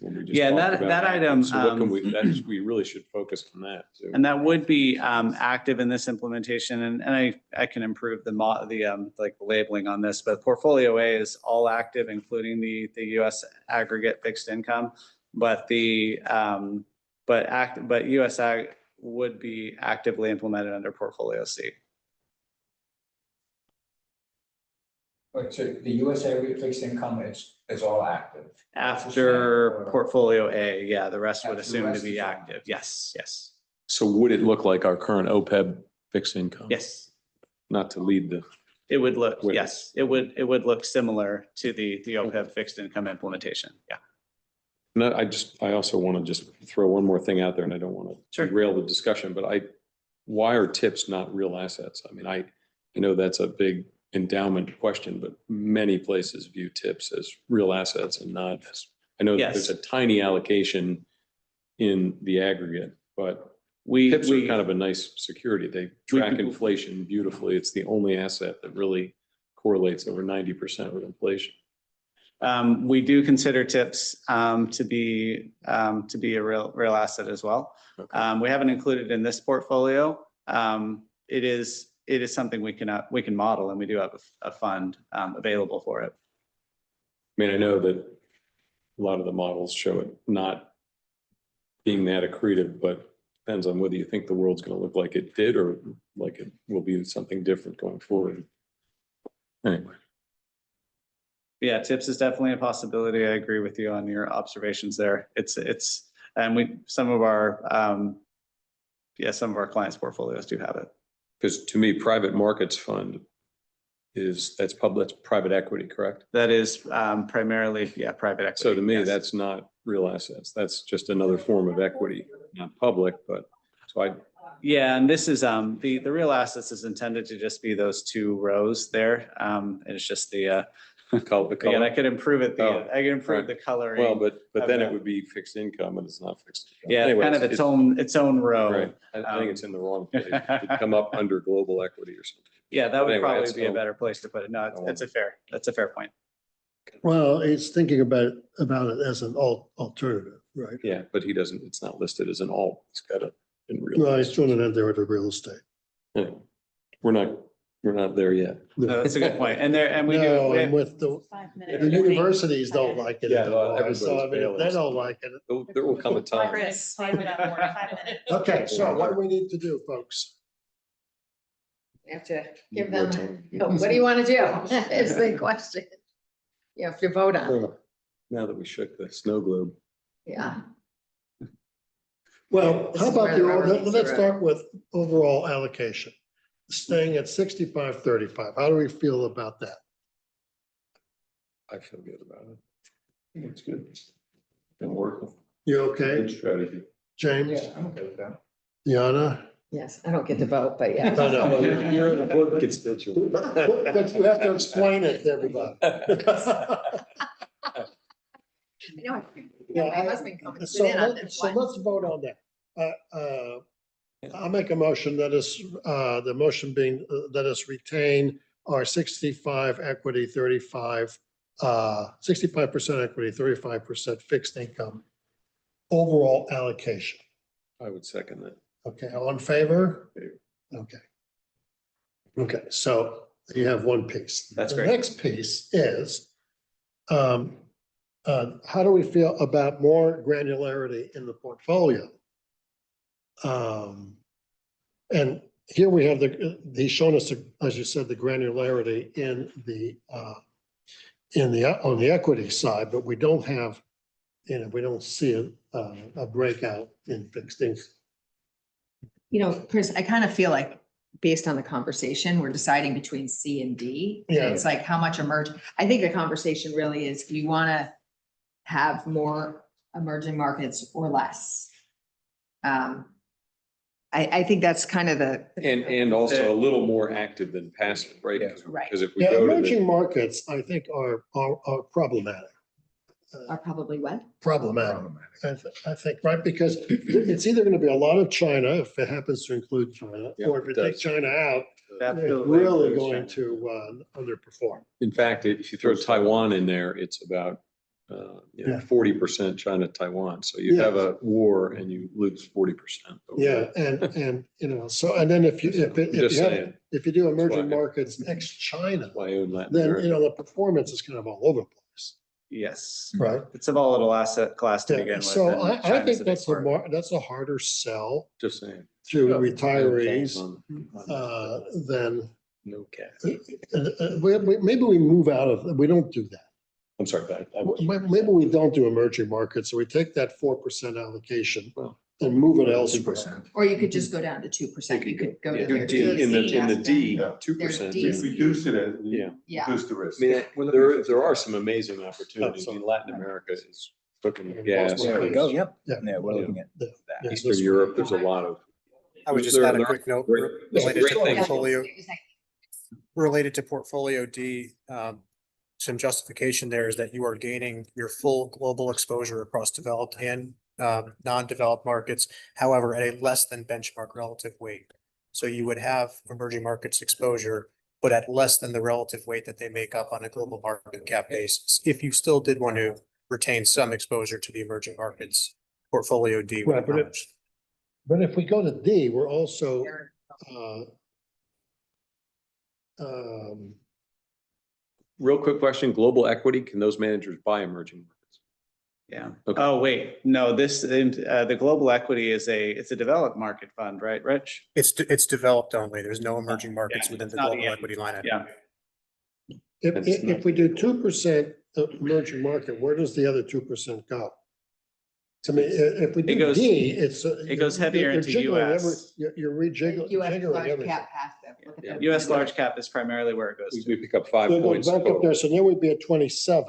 what we just Yeah, talked that about. item, So what can we, that's, we really should focus on that too. and that would be active in this implementation, and I can improve like the labeling on this, but portfolio A is all active, including the US aggregate fixed income. But but US Ag would be actively implemented under portfolio C. But so the US aggregate fixed income is all active. After portfolio A, yeah, the rest would After the assume to rest be is all- active. Yes, yes, So would it look like our current OPEB fixed income? yes. Not to lead the, It would look, Wait. yes, it would look similar to the OPEB fixed income implementation. Yeah. no, I also want to just throw one more thing out there, and I don't want to Sure. derail the discussion, but why are tips not real assets? I mean, I know that's a big endowment question, but many places view tips as real assets and not as, I know that Yes. there's a tiny allocation in the aggregate, but We, tips are kind of a nice security. They track We- inflation beautifully. It's the only asset that really correlates over 90% with inflation. we do consider tips to be a real asset as well. Okay. We haven't included in this portfolio. It is something we can model, and we do have a fund available for it. I mean, I know that a lot of the models show it not being that accretive, but depends on whether you think the world's going to look like it did or like it will be something different going forward. Anyway, Yeah, tips is definitely a possibility. I agree with you on your observations there. And some of our clients' portfolios do have it. because to me, private markets fund that's private equity, correct? That is primarily, private equity. So to me, yes. that's not real assets. That's just another form of equity, not public, but so Yeah, and this is, the real assets is intended to just be those two rows there. And it's just the call it the again, I color. could improve it, Oh, I could improve right. the coloring. Well, but then it Okay. would be fixed income, and it's not fixed. income. Yeah, Anyway, kind of its own row. Right. I think it's in the wrong place. It'd come up under global equity or something. Yeah, that would Anyway, probably that's be a no- better place to put it. No, that's a fair point. Well, it's thinking about it as an alternative, right? Yeah, but it's not listed as an alt. It's got it in real. No, he's throwing it in there with the real estate. Anyway, We're not there yet. No, that's a good point. And we do. No, we- and with the 5 minutes. the universities don't like it Yeah, anymore. So I everybody's mean, if they failing. don't like it. There will come a time. Chris, 5 minutes. Okay, so what do we need to do, folks? You have to give More them, time. what do you want to do? Is the question. You have to vote on, it. Now that we shook the snow globe. yeah. Well, This how is about where the rubber meets the let's road. start with overall allocation. Staying at 65-35. How do we feel about that? I feel good about it. I think it's good. Been working. You okay, Good strategy. James? Yeah, I'm okay with that. Diana? Yes, I don't get to vote, but yeah. No, no. You're an important constituent. But you have to explain it to everybody. Yeah, I must be coming So in on this one. let's vote on that. I'll make a motion the motion being, let us retain our 65 equity, 65% equity, 35% fixed income overall allocation. I would second that. Okay, all in favor? Okay. Okay, so you have one piece. That's The great. next piece is, how do we feel about more granularity in the portfolio? And here we have he's shown us, as you said, the granularity on the equity side, but we don't have, we don't see a breakout in fixed income. You know, Chris, I kind of feel like based on the conversation, we're deciding between C and D. And Yeah. it's like how much I think the conversation really is, do you want to have more emerging markets or less? I think that's kind of the. And also a little more active than passive, right? Right. Because if we Yeah, go to emerging the, markets, I think are problematic. Are probably what? Problematic. I think, right, because it's either going to be a lot of China, if it happens to include China, Yeah, or if it you take does. China out, Absolutely. really going to underperform. In fact, if you throw Taiwan in there, it's about, Yeah. 40% China, Taiwan. So you have a war and you lose 40%. Yeah, and, so, and then if you, Just saying. if you do emerging why- markets ex-China, Why own Latin then, America? the performance is kind of all over the place, Yes, right? it's a volatile asset class to begin Yeah, with. so and I China's think big that's part of it. that's a harder sell Just saying. to Yeah. retirees than, No cash. maybe we move out of, we don't do that. I'm sorry, Pat. Maybe we don't do emerging markets, so we take that 4% allocation Well, and move it elsewhere. 2%. Or you could just go down to 2%. You could go to. Yeah, their in the D, There's 2%. D. Reduce it as, Yeah. Yeah. reduce the risk. I mean, there are some amazing opportunities. I mean, Latin America is cooking with gas. There we go, Yep. Yeah. Yeah, we're looking at Yeah, that. Eastern Europe, there's a lot of. I would just There- add a there quick note great- there's related great to things. portfolio, related to portfolio D. Some justification there is that you are gaining your full global exposure across developed and non-developed markets, however, at a less than benchmark relative weight. So you would have emerging markets exposure, but at less than the relative weight that they make up on a global market cap basis. If you still did want to retain some exposure to the emerging markets, portfolio D would Right, but accomplish. But if we go to D, we're also, Real quick question, global equity, can those managers buy emerging markets? Yeah. Okay. Oh, wait, no, the global equity it's a developed market fund, right, Rich? It's developed only. There's no emerging markets Yeah, within it's the not global yet. equity line item. Yeah. if we do 2% emerging market, where does the other 2% go? I mean, if we do goes- D, it's. it goes heavier you're into jiggling US. You're rejiggling. US jiggling large everything. cap passive. Look at Yeah, that. US large cap is primarily where it goes We to. pick up 5 So it goes points. back up total. there, so then we'd be at 27.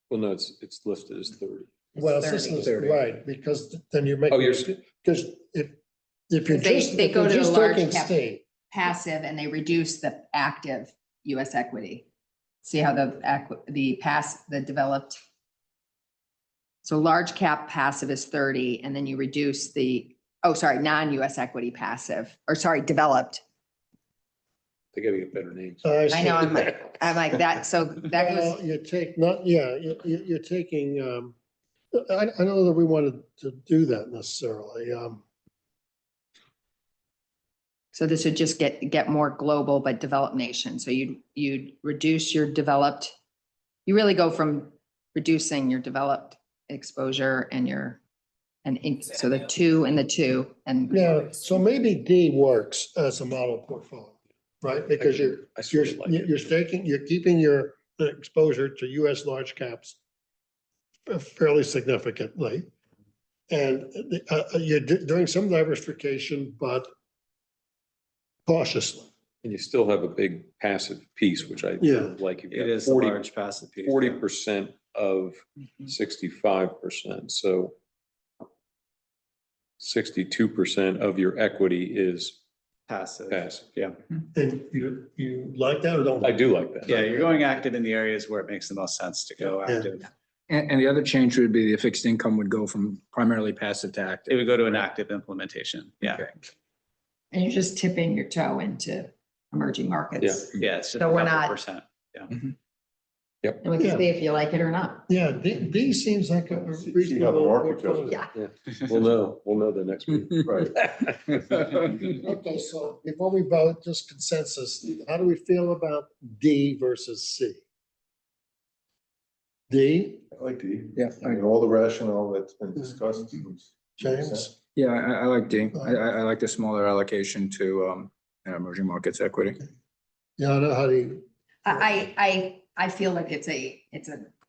Well, no, it's listed as 30. Well, this is 30. right, because then you make. Oh, you're- Because if you're They- just, they if go you're to the just large taking cap. state, Passive and they reduce the active US equity. See how the developed. So large cap passive is 30 and then you reduce non-US equity passive, or sorry, developed. They gotta get better names. I know, I'm like that, so that Well, was, you take not, yeah, you're taking, I don't know that we wanted to do that necessarily. so this would just get more global, but developed nation. So you'd reduce your developed, you really go from reducing your developed exposure and so the 2 and the 2 and. Yeah, so maybe D works as a model portfolio, right? Because I sort of like it. you're keeping your exposure to US large caps fairly significantly. And you're doing some diversification, but cautiously. And you still have a big passive piece, which I Yeah. like. You've It got is a large passive piece. 40% of 65%, so 62% of your equity is Passive. passive. Yeah. And you like that or don't? I do like that. Yeah, you're going active in the areas where it makes the most sense to go Yeah. active. And the other change would be the fixed income would go from primarily passive to It active. would go to an active implementation. Yeah. Okay. And you're just tipping your toe into emerging markets. Yeah, it's just So we're a couple not- percent. And we can see if you like it or not. Yeah, D seems like a See how the reasonable market goes. portfolio. Yeah. We'll know the next week. Right. Okay, so before we vote, just consensus, how do we feel about D versus C? D, I like D. Yeah, I mean, all the rationale that's been discussed. James? Yeah, I like D. I like the smaller allocation to emerging markets equity. Yeah, I know how do you, I feel like it's a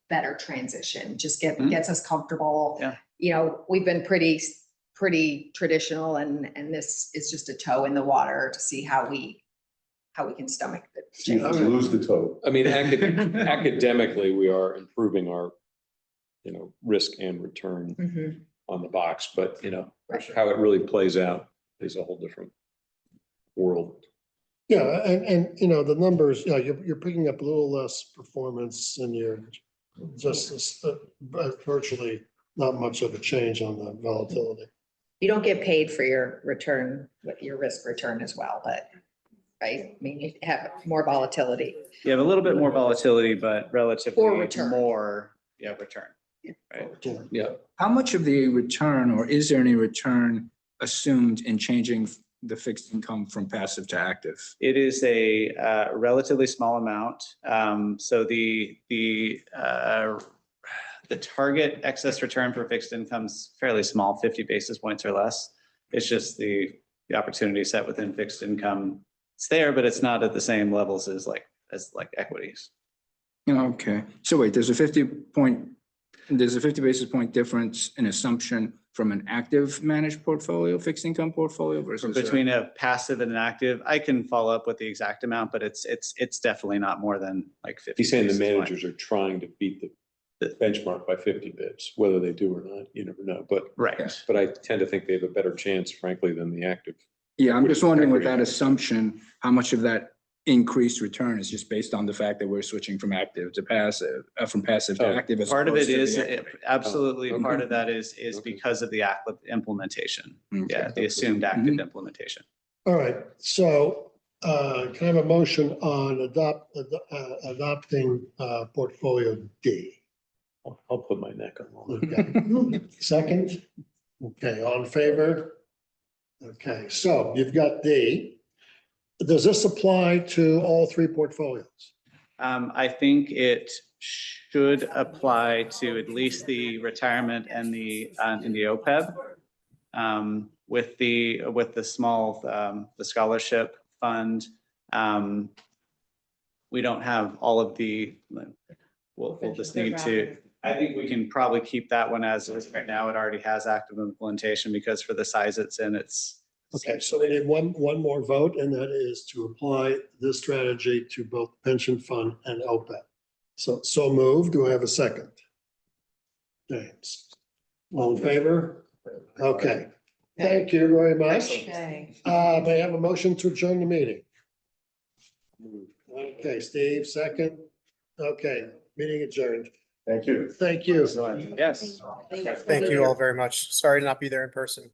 better transition, just Mhm. gets us comfortable. Yeah. You know, we've been pretty traditional and this is just a toe in the water to see how we can stomach the You change. lose the toe. I mean, academically, we are improving our, risk and return Mhm. on the box, but, Right. how it really plays out is a whole different world. yeah, and, the numbers, yeah, you're picking up a little less performance and you're just virtually not much of a change on the volatility. You don't get paid for your return, your risk return as well, but right? I mean, you have more volatility. You have a little bit more volatility, but relatively Or return. more, return. Right. Yeah. How much of the return, or is there any return assumed in changing the fixed income from passive to active? It is a relatively small amount. So the target excess return for fixed income is fairly small, 50 basis points or less. It's just the opportunity set within fixed income. It's there, but it's not at the same levels as like equities. Okay, so wait, there's a 50 basis point difference in assumption from an active managed portfolio, fixed income portfolio versus. Between a passive and an active, I can follow up with the exact amount, but it's definitely not more than like 50. He's saying the basis points. managers are trying to beat the benchmark by 50 bips, whether they do or not, you never know. Right. But I tend to think they have a better chance, frankly, than the active. Yeah, I'm just wondering with that assumption, how much of that increased return is just based on the fact that we're switching from active to passive, from passive to Oh, active? As Part of it opposed to is, the equity? absolutely, Oh, okay. part of that is Okay. because of the implementation. Okay. Yeah, the assumed active implementation. All right, so can I have a motion on adopting portfolio D? I'll put my neck on all that. Okay. Second? Okay, all in favor? Okay, so you've got D. Does this apply to all three portfolios? I think it should apply to at least the retirement and the OPEB. With the small, the scholarship fund. We don't have all of the, we'll just need to, I think we can probably keep that one as is right now. It already has active implementation because for the size it's in, it's. Okay, so we need one more vote, and that is to apply this strategy to both pension fund and OPEB. So moved. Do I have a second? James, all in favor? Okay, thank you very much. Okay. May I have a motion to adjourn the meeting? Okay, Steve, second. Okay, meeting adjourned. Thank you. Thank you. Yes. Thank you all very much. Sorry to not be there in person.